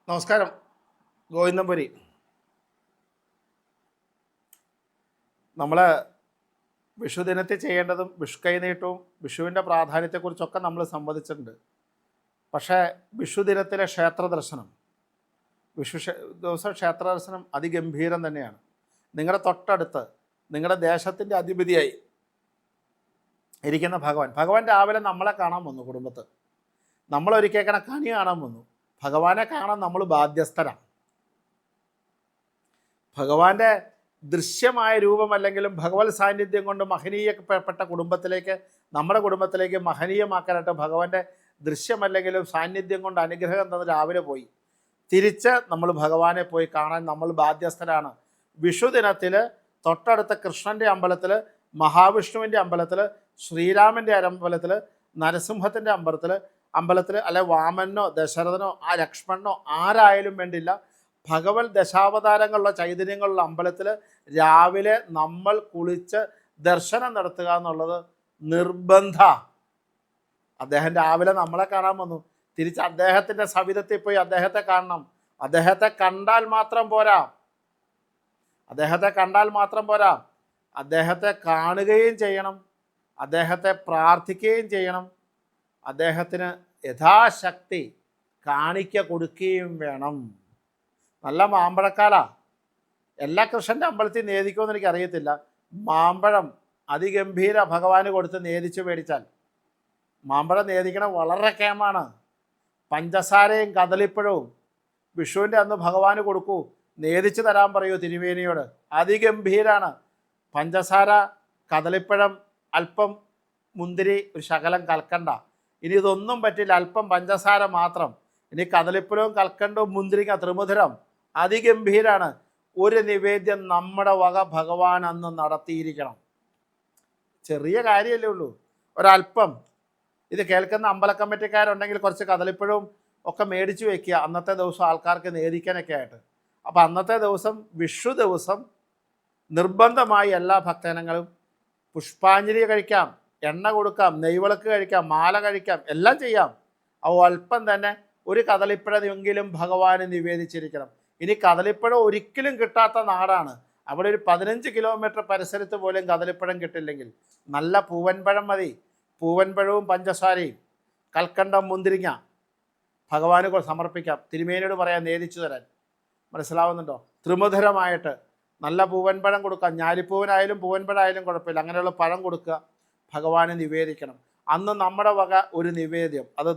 നമസ്കാരം. ഗോവിന്ദപുരി. നമ്മൾ വിഷുദിനത്തിൽ ചെയ്യേണ്ടതും വിഷു കൈനീട്ടവും വിഷുവിൻ്റെ പ്രാധാന്യത്തെക്കുറിച്ചൊക്കെ നമ്മൾ സംവദിച്ചിട്ടുണ്ട്. പക്ഷേ വിഷുദിനത്തിലെ ക്ഷേത്ര ദർശനം, ദിവസം ക്ഷേത്ര ദർശനം അതിഗംഭീരം തന്നെയാണ്. നിങ്ങളുടെ തൊട്ടടുത്ത് നിങ്ങളുടെ ദേശത്തിൻ്റെ അധിപതിയായി ഇരിക്കുന്ന ഭഗവാൻ രാവിലെ നമ്മളെ കാണാൻ വന്നു. കുടുംബത്ത് നമ്മളൊരിക്കൽ കണി കാണാൻ വന്നു. ഭഗവാനെ കാണാൻ നമ്മൾ ബാധ്യസ്ഥരാണ്. ഭഗവാന്റെ ദൃശ്യമായ രൂപമല്ലെങ്കിലും ഭഗവത് സാന്നിധ്യം കൊണ്ട് മഹനീയപ്പെട്ട കുടുംബത്തിലേക്ക്, നമ്മുടെ കുടുംബത്തിലേക്ക് മഹനീയമാക്കാനായിട്ട് ഭഗവാന്റെ ദൃശ്യമല്ലെങ്കിലും സാന്നിധ്യം കൊണ്ട് അനുഗ്രഹം തന്ന് രാവിലെ പോയി. തിരിച്ച് നമ്മൾ ഭഗവാനെ പോയി കാണാൻ നമ്മൾ ബാധ്യസ്ഥരാണ്. വിഷുദിനത്തിൽ തൊട്ടടുത്ത കൃഷ്ണൻ്റെ അമ്പലത്തിൽ, മഹാവിഷ്ണുവിൻ്റെ അമ്പലത്തിൽ, ശ്രീരാമൻ്റെ അമ്പലത്തിൽ, നരസിംഹത്തിൻ്റെ അമ്പലത്തിൽ അല്ലെ വാമനോ ദശരഥനോ ആ ലക്ഷ്മണനോ ആരായാലും വേണ്ടില്ല, ഭഗവത് ദശാവതാരങ്ങളുള്ള ചൈതന്യങ്ങളുള്ള അമ്പലത്തിൽ രാവിലെ നമ്മൾ കുളിച്ച് ദർശനം നടത്തുക എന്നുള്ളത് നിർബന്ധ. അദ്ദേഹം രാവിലെ നമ്മളെ കാണാൻ വന്നു. തിരിച്ച് അദ്ദേഹത്തിൻ്റെ സവിധത്തിൽ പോയി അദ്ദേഹത്തെ കാണണം. അദ്ദേഹത്തെ കണ്ടാൽ മാത്രം പോരാ, അദ്ദേഹത്തെ കാണുകയും ചെയ്യണം, അദ്ദേഹത്തെ പ്രാർത്ഥിക്കുകയും ചെയ്യണം, അദ്ദേഹത്തിന് യഥാശക്തി കാണിക്ക കൊടുക്കുകയും വേണം. നല്ല മാമ്പഴക്കാലാ. എല്ലാ കൃഷ്ണൻ്റെ അമ്പലത്തിൽ നേദിക്കുമെന്ന് എനിക്കറിയത്തില്ല. മാമ്പഴം അതിഗംഭീര ഭഗവാന് കൊടുത്ത് നേദിച്ച് മേടിച്ചാൽ മാമ്പഴം നേദിക്കണം വളരെ കേമാണ്. പഞ്ചസാരയും കദളിപ്പഴവും വിഷുവിൻ്റെ അന്ന് ഭഗവാന് കൊടുക്കൂ, നേദിച്ച് തരാൻ പറയൂ തിരുമേനിയോട്. അതിഗംഭീരാണ്. പഞ്ചസാര, കദളിപ്പഴം, അല്പം മുന്തിരി, ഒരു ശകലം കൽക്കണ്ട. ഇനി ഇതൊന്നും പറ്റില്ല, അല്പം പഞ്ചസാര മാത്രം. ഇനി കദളിപ്പഴവും കൽക്കണ്ടവും മുന്തിരിക്ക ത്രിമധുരം അതിഗംഭീരാണ്. ഒരു നിവേദ്യം നമ്മുടെ വക ഭഗവാൻ അന്ന് നടത്തിയിരിക്കണം. ചെറിയ കാര്യമല്ലേ ഉള്ളൂ. ഒരല്പം ഇത് കേൾക്കുന്ന അമ്പല കമ്മിറ്റിക്കാരുണ്ടെങ്കിൽ കുറച്ച് കദളിപ്പഴവും ഒക്കെ മേടിച്ചു വയ്ക്കുക അന്നത്തെ ദിവസം ആൾക്കാർക്ക് നേദിക്കാനൊക്കെ ആയിട്ട്. അപ്പോൾ അന്നത്തെ ദിവസം, വിഷു ദിവസം, നിർബന്ധമായി എല്ലാ ഭക്തജനങ്ങളും പുഷ്പാഞ്ജലി കഴിക്കാം, എണ്ണ കൊടുക്കാം, നെയ്വിളക്ക് കഴിക്കാം, മാല കഴിക്കാം, എല്ലാം ചെയ്യാം. അപ്പോൾ അല്പം തന്നെ ഒരു കദളിപ്പഴമെങ്കിലും ഭഗവാന് നിവേദിച്ചിരിക്കണം. ഇനി കദളിപ്പഴം ഒരിക്കലും കിട്ടാത്ത നാടാണ്. അവിടെ ഒരു 15 കിലോമീറ്റർ പരിസരത്ത് പോലും കദളിപ്പഴം കിട്ടില്ലെങ്കിൽ നല്ല പൂവൻപഴം മതി. പൂവൻപഴവും പഞ്ചസാരയും കൽക്കണ്ടം മുന്തിരിങ്ങ ഭഗവാന് സമർപ്പിക്കാം. തിരുമേനിയോട് പറയാം നേദിച്ചു തരാൻ. മനസ്സിലാവുന്നുണ്ടോ? ത്രിമധുരമായിട്ട് നല്ല പൂവൻപഴം കൊടുക്കാം. ഞാലിപ്പൂവനായാലും പൂവൻപഴമായാലും കുഴപ്പമില്ല, അങ്ങനെയുള്ള പഴം കൊടുക്കുക, ഭഗവാന് നിവേദിക്കണം. അന്ന് നമ്മുടെ വക ഒരു നിവേദ്യം, അത്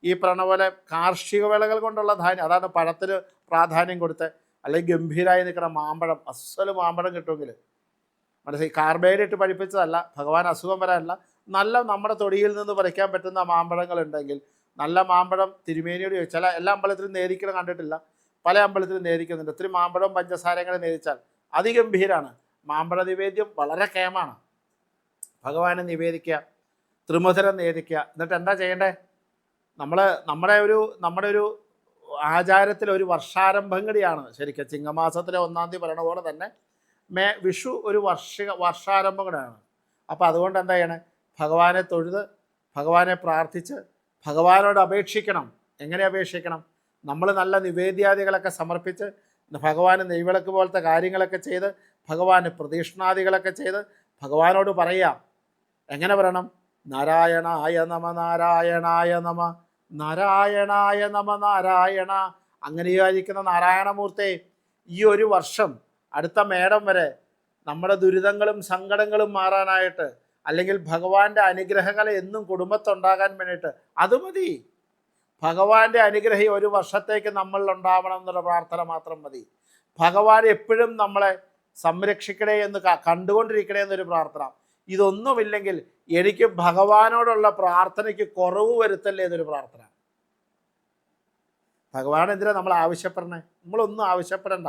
ഈ പറഞ്ഞ പോലെ കാർഷിക വിളകൾ കൊണ്ടുള്ള ധാന്യം, അതാണ് പഴത്തിന് പ്രാധാന്യം കൊടുത്ത്. അല്ലെങ്കിൽ ഗംഭീരമായി നിൽക്കുന്ന മാമ്പഴം, അസ്സല് മാമ്പഴം കിട്ടുമെങ്കിൽ മനസ്സിലായി. കാർബൈഡേറ്റ് പഴിപ്പിച്ചതല്ല, ഭഗവാൻ അസുഖം വരാനല്ല, നല്ല നമ്മുടെ തൊടിയിൽ നിന്ന് പറിക്കാൻ പറ്റുന്ന മാമ്പഴങ്ങളുണ്ടെങ്കിൽ നല്ല മാമ്പഴം തിരുമേനിയോട് ചോദിച്ചാൽ, എല്ലാ അമ്പലത്തിലും നേദിക്കണം കണ്ടിട്ടില്ല, പല അമ്പലത്തിലും നേദിക്കുന്നുണ്ട്. ഒത്തിരി മാമ്പഴവും പഞ്ചസാരങ്ങളും നേദിച്ചാൽ അതിഗംഭീരാണ്. മാമ്പഴ നിവേദ്യം വളരെ കേമാണ്. ഭഗവാനെ നിവേദിക്കുക, ത്രിമധുരം നേദിക്കുക. എന്നിട്ട് എന്താ ചെയ്യേണ്ടേ? നമ്മുടെ ഒരു ആചാരത്തിൽ ഒരു വർഷാരംഭം കൂടിയാണ് ശരിക്കും. ചിങ്ങമാസത്തിലെ 1-ാം തീയതി പറയണ പോലെ തന്നെ വിഷു ഒരു വർഷാരംഭം കൂടെയാണ്. അപ്പോൾ അതുകൊണ്ട് എന്താ ചെയ്യണേ? ഭഗവാനെ തൊഴുത്, ഭഗവാനെ പ്രാർത്ഥിച്ച്, ഭഗവാനോട് അപേക്ഷിക്കണം. എങ്ങനെ അപേക്ഷിക്കണം? നമ്മൾ നല്ല നിവേദ്യാദികളൊക്കെ സമർപ്പിച്ച്, ഭഗവാന് നെയ്വിളക്ക് പോലത്തെ കാര്യങ്ങളൊക്കെ ചെയ്ത്, ഭഗവാന് പ്രദക്ഷിണാദികളൊക്കെ ചെയ്ത് ഭഗവാനോട് പറയാം. എങ്ങനെ പറയണം? നാരായണായ നമ, നാരായണായ നമ, നാരായണായ നമ, നാരായണ. അങ്ങനെ വിചാരിക്കുന്ന നാരായണമൂർത്തി, ഈ ഒരു വർഷം അടുത്ത മേടം വരെ നമ്മുടെ ദുരിതങ്ങളും സങ്കടങ്ങളും മാറാനായിട്ട്, അല്ലെങ്കിൽ ഭഗവാന്റെ അനുഗ്രഹങ്ങൾ എന്നും കുടുംബത്തുണ്ടാകാൻ വേണ്ടിയിട്ട് അത് മതി. ഭഗവാന്റെ അനുഗ്രഹം ഒരു വർഷത്തേക്ക് നമ്മളിലുണ്ടാവണം എന്നുള്ള പ്രാർത്ഥന മാത്രം മതി. ഭഗവാൻ എപ്പോഴും നമ്മളെ സംരക്ഷിക്കണേ എന്ന് കണ്ടുകൊണ്ടിരിക്കണേ എന്നൊരു പ്രാർത്ഥന. ഇതൊന്നുമില്ലെങ്കിൽ എനിക്ക് ഭഗവാനോടുള്ള പ്രാർത്ഥനയ്ക്ക് കുറവ് വരുത്തല്ലേ എന്നൊരു പ്രാർത്ഥന. ഭഗവാൻ എന്തിനാ നമ്മൾ ആവശ്യപ്പെടണേ? നമ്മളൊന്നും ആവശ്യപ്പെടണ്ട.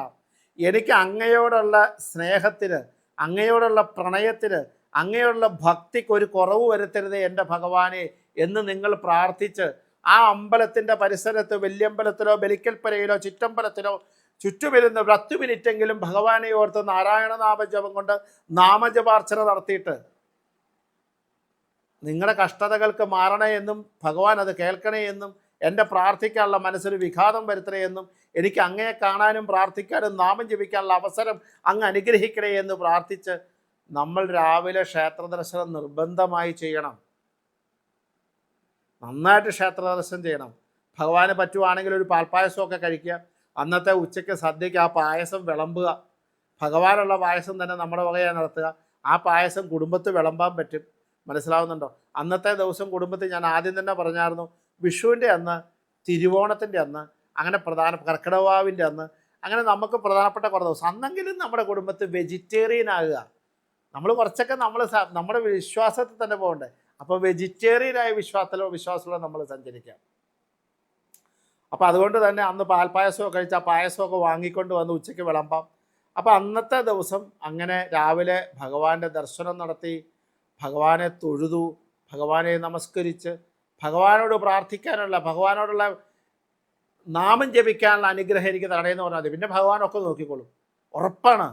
എനിക്ക് അങ്ങയോടുള്ള സ്നേഹത്തിന്, അങ്ങയോടുള്ള പ്രണയത്തിന്, അങ്ങയോടുള്ള ഭക്തിക്ക് ഒരു കുറവ് വരുത്തരുതേ എൻ്റെ ഭഗവാനെ എന്ന് നിങ്ങൾ പ്രാർത്ഥിച്ച് ആ അമ്പലത്തിൻ്റെ പരിസരത്ത്, വല്യമ്പലത്തിലോ ബലിക്കൽപ്പരയിലോ ചുറ്റമ്പലത്തിലോ ചുറ്റുമിരുന്ന് 10 മിനിറ്റെങ്കിലും ഭഗവാനെ ഓർത്ത് നാരായണ നാമജപം കൊണ്ട് നാമജപാർച്ചന നടത്തിയിട്ട് നിങ്ങളുടെ കഷ്ടതകൾക്ക് മാറണേ എന്നും ഭഗവാൻ അത് കേൾക്കണേ എന്നും എൻ്റെ പ്രാർത്ഥിക്കാനുള്ള മനസ്സിന് വിഘാതം വരുത്തണേ എന്നും എനിക്ക് അങ്ങയെ കാണാനും പ്രാർത്ഥിക്കാനും നാമം ജപിക്കാനുള്ള അവസരം അങ്ങ് അനുഗ്രഹിക്കണേ എന്ന് പ്രാർത്ഥിച്ച് നമ്മൾ രാവിലെ ക്ഷേത്ര ദർശനം നിർബന്ധമായി ചെയ്യണം. നന്നായിട്ട് ക്ഷേത്ര ദർശനം ചെയ്യണം. ഭഗവാന് പറ്റുവാണെങ്കിൽ ഒരു പാൽപ്പായസമൊക്കെ കഴിക്കുക. അന്നത്തെ ഉച്ചയ്ക്ക് സദ്യയ്ക്ക് ആ പായസം വിളമ്പുക. ഭഗവാനുള്ള പായസം തന്നെ നമ്മുടെ വകയായി നടത്തുക. ആ പായസം കുടുംബത്തിൽ വിളമ്പാൻ പറ്റും. മനസ്സിലാവുന്നുണ്ടോ? അന്നത്തെ ദിവസം കുടുംബത്തിൽ ഞാൻ ആദ്യം തന്നെ പറഞ്ഞായിരുന്നു, വിഷുവിൻ്റെ അന്ന്, തിരുവോണത്തിൻ്റെ അന്ന്, അങ്ങനെ കർക്കിടവാവിൻ്റെ അന്ന്, അങ്ങനെ നമുക്ക് പ്രധാനപ്പെട്ട കുറേ ദിവസം അന്നെങ്കിലും നമ്മുടെ കുടുംബത്തിൽ വെജിറ്റേറിയൻ ആകുക. നമ്മൾ കുറച്ചൊക്കെ നമ്മുടെ വിശ്വാസത്തിൽ തന്നെ പോകണ്ടേ. അപ്പോൾ വെജിറ്റേറിയനായ വിശ്വാസത്തിലോ നമ്മൾ സഞ്ചരിക്കാം. അപ്പോൾ അതുകൊണ്ട് തന്നെ അന്ന് പാൽപ്പായസമൊക്കെ കഴിച്ച് ആ പായസമൊക്കെ വാങ്ങിക്കൊണ്ട് വന്ന് ഉച്ചയ്ക്ക് വിളമ്പാം. അപ്പോൾ അന്നത്തെ ദിവസം അങ്ങനെ രാവിലെ ഭഗവാന്റെ ദർശനം നടത്തി, ഭഗവാനെ തൊഴുതു, ഭഗവാനെ നമസ്കരിച്ച്, ഭഗവാനോട് പ്രാർത്ഥിക്കാനുള്ള, ഭഗവാനോടുള്ള നാമം ജപിക്കാനുള്ള അനുഗ്രഹം എനിക്ക് തടയെന്ന് പറഞ്ഞാൽ മതി. പിന്നെ ഭഗവാനൊക്കെ നോക്കിക്കോളും, ഉറപ്പാണ്.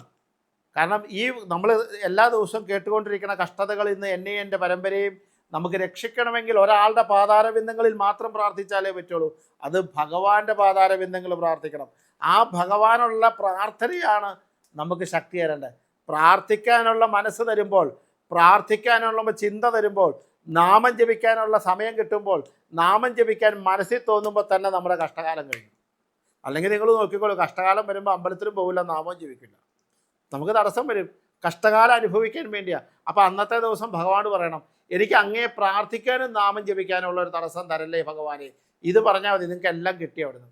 കാരണം ഈ നമ്മൾ എല്ലാ ദിവസവും കേട്ടുകൊണ്ടിരിക്കുന്ന കഷ്ടതകൾ ഇന്ന് എന്നെയും എൻ്റെ പരമ്പരയും നമുക്ക് രക്ഷിക്കണമെങ്കിൽ ഒരാളുടെ പാതാരബിന്ദങ്ങളിൽ മാത്രം പ്രാർത്ഥിച്ചാലേ പറ്റുള്ളൂ. അത് ഭഗവാന്റെ പാതാരബിന്ദങ്ങൾ പ്രാർത്ഥിക്കണം. ആ ഭഗവാനുള്ള പ്രാർത്ഥനയാണ് നമുക്ക് ശക്തി തരേണ്ടത്. പ്രാർത്ഥിക്കാനുള്ള മനസ്സ് തരുമ്പോൾ, പ്രാർത്ഥിക്കാനുള്ള ചിന്ത തരുമ്പോൾ, നാമം ജപിക്കാനുള്ള സമയം കിട്ടുമ്പോൾ, നാമം ജപിക്കാൻ മനസ്സിൽ തോന്നുമ്പോൾ തന്നെ നമ്മുടെ കഷ്ടകാലം കഴിഞ്ഞു. അല്ലെങ്കിൽ നിങ്ങൾ നോക്കിക്കോളൂ, കഷ്ടകാലം വരുമ്പോൾ അമ്പലത്തിലും പോകില്ല, നാമം ജപിക്കില്ല, നമുക്ക് തടസ്സം വരും. കഷ്ടകാലം അനുഭവിക്കാൻ വേണ്ടിയാണ്. അപ്പോൾ അന്നത്തെ ദിവസം ഭഗവാനോട് പറയണം, എനിക്ക് അങ്ങയെ പ്രാർത്ഥിക്കാനും നാമം ജപിക്കാനുള്ള ഒരു തടസ്സം തരല്ലേ ഭഗവാനെ. ഇത് പറഞ്ഞാൽ മതി, നിങ്ങൾക്ക് എല്ലാം കിട്ടി അവിടുന്ന്.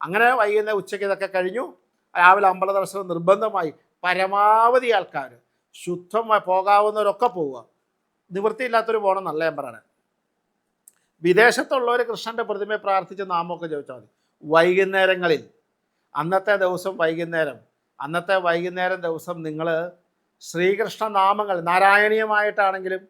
അങ്ങനെ വൈകുന്നേരം ഉച്ചയ്ക്ക് ഇതൊക്കെ കഴിഞ്ഞു. രാവിലെ അമ്പല ദർശനം നിർബന്ധമായി. പരമാവധി ആൾക്കാർ ശുദ്ധമായി പോകാവുന്നവരൊക്കെ പോവുക. നിവൃത്തിയില്ലാത്തൊരു പോകണം നല്ല ഞാൻ പറയണേ. വിദേശത്തുള്ളവർ കൃഷ്ണൻ്റെ പ്രതിമയെ പ്രാർത്ഥിച്ച് നാമമൊക്കെ ജപിച്ചാൽ മതി. വൈകുന്നേരങ്ങളിൽ അന്നത്തെ വൈകുന്നേരം ദിവസം നിങ്ങൾ ശ്രീകൃഷ്ണ നാമങ്ങൾ നാരായണീയമായിട്ടാണെങ്കിലും,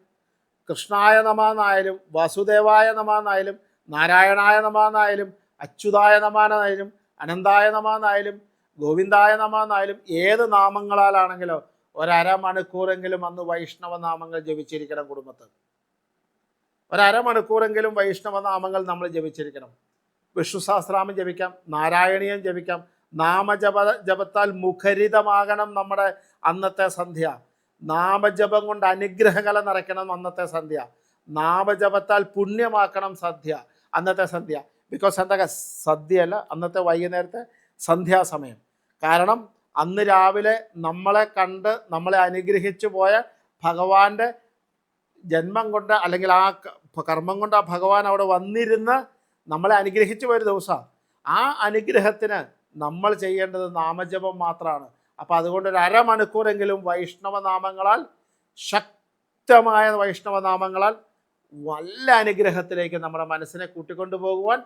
കൃഷ്ണായ നമാന്നായാലും, വാസുദേവായ നമാന്നായാലും, നാരായണായ നമാന്നായാലും, അച്യുതായ നമാനായാലും, അനന്തായ നമാന്നായാലും, ഗോവിന്ദായ നമാന്നായാലും, ഏത് നാമങ്ങളാലാണെങ്കിലോ ഒരമണിക്കൂറെങ്കിലും അന്ന് വൈഷ്ണവ നാമങ്ങൾ ജപിച്ചിരിക്കണം. കുടുംബത്തിൽ ഒരമണിക്കൂറെങ്കിലും വൈഷ്ണവ നാമങ്ങൾ നമ്മൾ ജപിച്ചിരിക്കണം. വിഷ്ണു സഹസ്രനാമം ജപിക്കാം, നാരായണീയം ജപിക്കാം. ജപത്താൽ മുഖരിതമാകണം നമ്മുടെ അന്നത്തെ സന്ധ്യ. നാമജപം കൊണ്ട് അനുഗ്രഹകല നിറയ്ക്കണം അന്നത്തെ സന്ധ്യ. നാമജപത്താൽ പുണ്യമാക്കണം അന്നത്തെ സന്ധ്യ. ബിക്കോസ് എന്തൊക്കെ സദ്യയല്ല, അന്നത്തെ വൈകുന്നേരത്തെ സന്ധ്യാസമയം. കാരണം അന്ന് രാവിലെ നമ്മളെ കണ്ട് നമ്മളെ അനുഗ്രഹിച്ചു പോയ ഭഗവാന്റെ ജന്മം കൊണ്ട്, അല്ലെങ്കിൽ ആ കർമ്മം കൊണ്ട് ആ ഭഗവാൻ അവിടെ വന്നിരുന്ന് നമ്മളെ അനുഗ്രഹിച്ചു പോയൊരു ദിവസമാണ്. ആ അനുഗ്രഹത്തിന് നമ്മൾ ചെയ്യേണ്ടത് നാമജപം മാത്രമാണ്. അപ്പോൾ അതുകൊണ്ട് ഒരു അരമണിക്കൂറെങ്കിലും വൈഷ്ണവനാമങ്ങളാൽ, ശക്തമായ വൈഷ്ണവനാമങ്ങളാൽ വല്ല അനുഗ്രഹത്തിലേക്ക് നമ്മുടെ മനസ്സിനെ കൂട്ടിക്കൊണ്ടുപോകുവാൻ,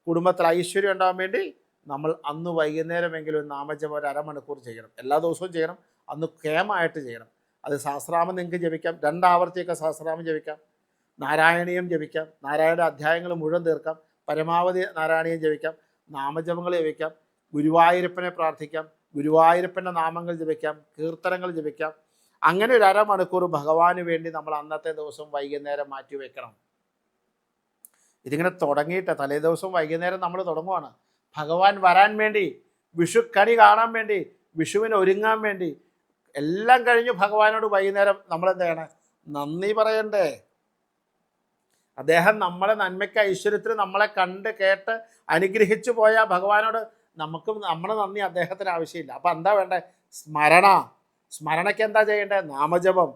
കുടുംബത്തിൽ ഐശ്വര്യം ഉണ്ടാകാൻ വേണ്ടി നമ്മൾ അന്ന് വൈകുന്നേരമെങ്കിലും നാമജപം ഒരു അരമണിക്കൂർ ചെയ്യണം. എല്ലാ ദിവസവും ചെയ്യണം. അന്ന് കേമായിട്ട് ചെയ്യണം. അത് സഹസ്രനാമം നിങ്ങൾക്ക് ജപിക്കാം, 2 ആവർത്തിയൊക്കെ സഹസ്രനാമം ജപിക്കാം, നാരായണീയം ജപിക്കാം, നാരായണ അധ്യായങ്ങൾ മുഴുവൻ തീർക്കാം, പരമാവധി നാരായണീയം ജപിക്കാം, നാമജപങ്ങൾ ജപിക്കാം, ഗുരുവായൂരപ്പനെ പ്രാർത്ഥിക്കാം, ഗുരുവായൂരപ്പൻ്റെ നാമങ്ങൾ ജപിക്കാം, കീർത്തനങ്ങൾ ജപിക്കാം. അങ്ങനെ ഒരു അരമണിക്കൂർ ഭഗവാന് വേണ്ടി നമ്മൾ അന്നത്തെ ദിവസം വൈകുന്നേരം മാറ്റി വെക്കണം. ഇതിങ്ങനെ തുടങ്ങിയിട്ട് തലേ ദിവസം വൈകുന്നേരം നമ്മൾ തുടങ്ങുവാണ്. ഭഗവാൻ വരാൻ വേണ്ടി, വിഷുക്കണി കാണാൻ വേണ്ടി, വിഷുവിന് ഒരുങ്ങാൻ വേണ്ടി എല്ലാം കഴിഞ്ഞു ഭഗവാനോട് വൈകുന്നേരം നമ്മളെന്ത് ചെയ്യണം? നന്ദി പറയണ്ടേ? അദ്ദേഹം നമ്മളെ നന്മയ്ക്ക് ഐശ്വര്യത്തിന് നമ്മളെ കണ്ട് കേട്ട് അനുഗ്രഹിച്ചു പോയ ഭഗവാനോട് നമ്മുടെ നന്ദി അദ്ദേഹത്തിന് ആവശ്യമില്ല. അപ്പം എന്താ വേണ്ടേ? സ്മരണയ്ക്ക് എന്താ ചെയ്യേണ്ടത്? നാമജപം.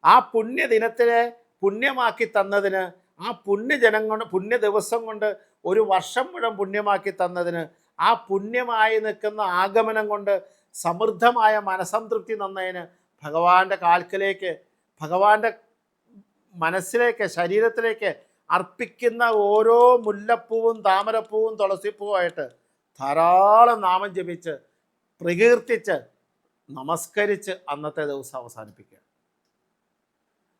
ആ പുണ്യദിനത്തിനെ പുണ്യമാക്കി തന്നതിന്, ആ പുണ്യ ദിവസം കൊണ്ട് ഒരു വർഷം മുഴുവൻ പുണ്യമാക്കി തന്നതിന്, ആ പുണ്യമായി നിൽക്കുന്ന ആഗമനം കൊണ്ട് സമൃദ്ധമായ മനസംതൃപ്തി തന്നതിന് ഭഗവാന്റെ കാൽക്കലേക്ക്, ഭഗവാന്റെ മനസ്സിലേക്ക്, ശരീരത്തിലേക്ക് അർപ്പിക്കുന്ന ഓരോ മുല്ലപ്പൂവും താമരപ്പൂവും തുളസിപ്പൂവായിട്ട് ധാരാളം നാമം ജപിച്ച് പ്രകീർത്തിച്ച് നമസ്കരിച്ച് അന്നത്തെ ദിവസം അവസാനിപ്പിക്കുക.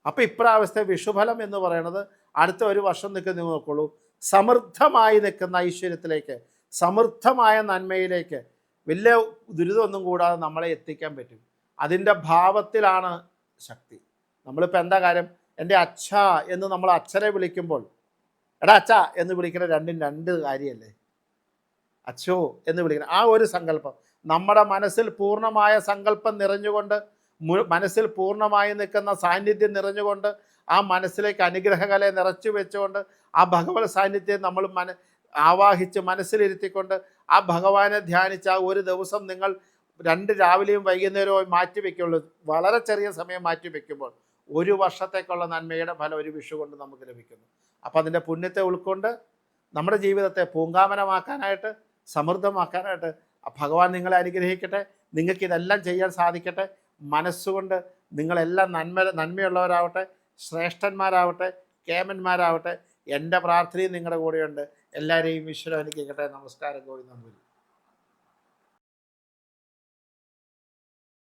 അപ്പോൾ ഇപ്രാവശ്യത്തെ വിഷുഫലം എന്ന് പറയുന്നത് അടുത്ത ഒരു വർഷം നിൽക്കുന്ന നോക്കുള്ളൂ. സമൃദ്ധമായി നിൽക്കുന്ന ഐശ്വര്യത്തിലേക്ക്, സമൃദ്ധമായ നന്മയിലേക്ക്, വലിയ ദുരിതമൊന്നും കൂടാതെ നമ്മളെ എത്തിക്കാൻ പറ്റും. അതിൻ്റെ ഭാവത്തിലാണ് ശക്തി. നമ്മളിപ്പോൾ എന്താ കാര്യം? എൻ്റെ അച്ഛ എന്ന് നമ്മൾ അച്ഛനെ വിളിക്കുമ്പോൾ എടാ അച്ഛാ എന്ന് വിളിക്കുന്ന രണ്ടും രണ്ട് കാര്യമല്ലേ? അച്ഛോ എന്ന് വിളിക്കണം. ആ ഒരു സങ്കല്പം നമ്മുടെ മനസ്സിൽ പൂർണ്ണമായ സങ്കല്പം നിറഞ്ഞുകൊണ്ട്, മനസ്സിൽ പൂർണ്ണമായി നിൽക്കുന്ന സാന്നിധ്യം നിറഞ്ഞുകൊണ്ട്, ആ മനസ്സിലേക്ക് അനുഗ്രഹകലയെ നിറച്ചു വെച്ചുകൊണ്ട്, ആ ഭഗവത് സാന്നിധ്യം നമ്മൾ ആവാഹിച്ച് മനസ്സിലിരുത്തിക്കൊണ്ട് ആ ഭഗവാനെ ധ്യാനിച്ച് ആ ഒരു ദിവസം നിങ്ങൾ 2 രാവിലെയും വൈകുന്നേരവും മാറ്റി വയ്ക്കുള്ളൂ. വളരെ ചെറിയ സമയം മാറ്റി വയ്ക്കുമ്പോൾ 1 വർഷത്തേക്കുള്ള നന്മയുടെ ഫലം ഒരു വിഷു കൊണ്ട് നമുക്ക് ലഭിക്കുന്നു. അപ്പോൾ അതിൻ്റെ പുണ്യത്തെ ഉൾക്കൊണ്ട് നമ്മുടെ ജീവിതത്തെ പൂങ്കാവനമാക്കാനായിട്ട്, സമൃദ്ധമാക്കാനായിട്ട് ഭഗവാൻ നിങ്ങളെ അനുഗ്രഹിക്കട്ടെ. നിങ്ങൾക്കിതെല്ലാം ചെയ്യാൻ സാധിക്കട്ടെ. മനസ്സുകൊണ്ട് നിങ്ങളെല്ലാം നന്മയുള്ളവരാവട്ടെ, ശ്രേഷ്ഠന്മാരാവട്ടെ, കേമന്മാരാവട്ടെ. എൻ്റെ പ്രാർത്ഥനയും നിങ്ങളുടെ കൂടെയുണ്ട്. എല്ലാവരെയും ഈശ്വരൻ അനുഗ്രഹിക്കട്ടെ. നമസ്കാരം. ഗോവിന്ദൻ.